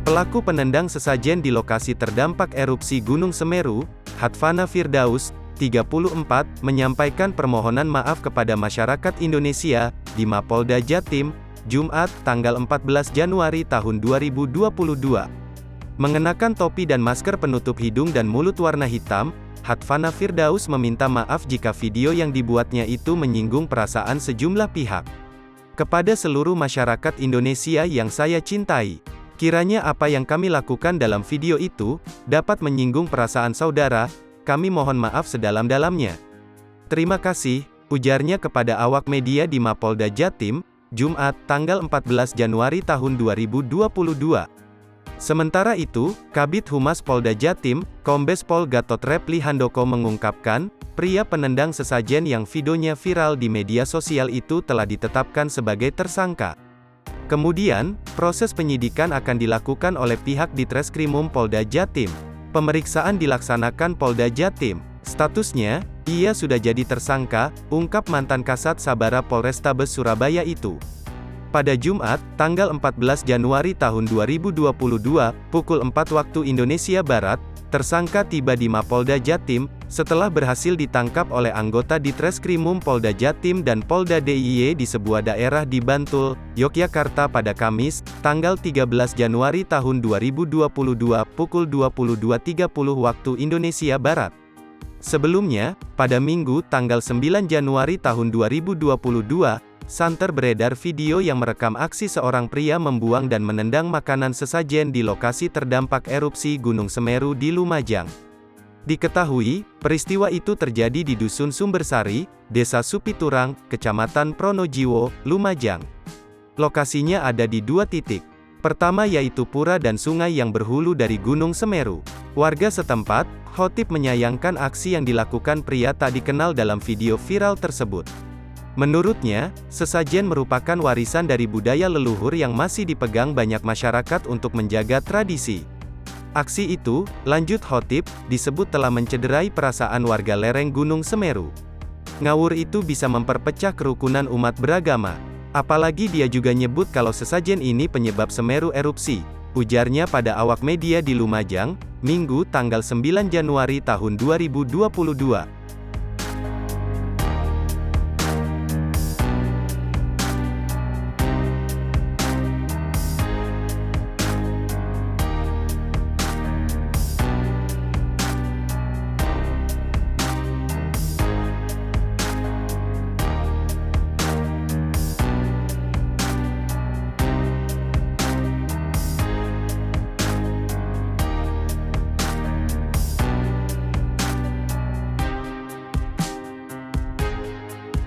Pelaku penendang sesajen di lokasi terdampak erupsi Gunung Semeru, Hatvana Firdaus, 34, menyampaikan permohonan maaf kepada masyarakat Indonesia, di Mapolda Jatim, Jumat, tanggal 14 Januari tahun 2022. Mengenakan topi dan masker penutup hidung dan mulut warna hitam, Hatvana Firdaus meminta maaf jika video yang dibuatnya itu menyinggung perasaan sejumlah pihak. Kepada seluruh masyarakat Indonesia yang saya cintai, kiranya apa yang kami lakukan dalam video itu, dapat menyinggung perasaan saudara, kami mohon maaf sedalam-dalamnya. Terima kasih, ujarnya kepada awak media di Mapolda Jatim, Jumat, tanggal 14 Januari tahun 2022. Sementara itu, Kabid Humas Polda Jatim, Kombes Pol Gatot Reply Handoko mengungkapkan, pria penendang sesajen yang videonya viral di media sosial itu telah ditetapkan sebagai tersangka. Kemudian, proses penyidikan akan dilakukan oleh pihak Ditreskrimum Polda Jatim. Pemeriksaan dilaksanakan Polda Jatim. Statusnya, ia sudah jadi tersangka, ungkap mantan Kasat Sabara Polrestabes Surabaya itu. Pada Jumat, tanggal 14 Januari tahun 2022, pukul 4 waktu Indonesia Barat, tersangka tiba di Mapolda Jatim, setelah berhasil ditangkap oleh anggota Ditreskrimum Polda Jatim dan Polda DIY di sebuah daerah di Bantul, Yogyakarta pada Kamis, tanggal 13 Januari tahun 2022, pukul 22.30 waktu Indonesia Barat. Sebelumnya, pada Minggu, tanggal 9 Januari tahun 2022, santer beredar video yang merekam aksi seorang pria membuang dan menendang makanan sesajen di lokasi terdampak erupsi Gunung Semeru di Lumajang. Diketahui, peristiwa itu terjadi di Dusun Sumbersari, Desa Supiturang, Kecamatan Pronojiwo, Lumajang. Lokasinya ada di dua titik. Pertama yaitu pura dan sungai yang berhulu dari Gunung Semeru. Warga setempat, khotib menyayangkan aksi yang dilakukan pria tak dikenal dalam video viral tersebut. Menurutnya, sesajen merupakan warisan dari budaya leluhur yang masih dipegang banyak masyarakat untuk menjaga tradisi. Aksi itu, lanjut khotib, disebut telah mencederai perasaan warga lereng Gunung Semeru. Ngawur itu bisa memperpecah kerukunan umat beragama. Apalagi dia juga nyebut kalau sesajen ini penyebab Semeru erupsi, ujarnya pada awak media di Lumajang, Minggu tanggal 9 Januari tahun 2022.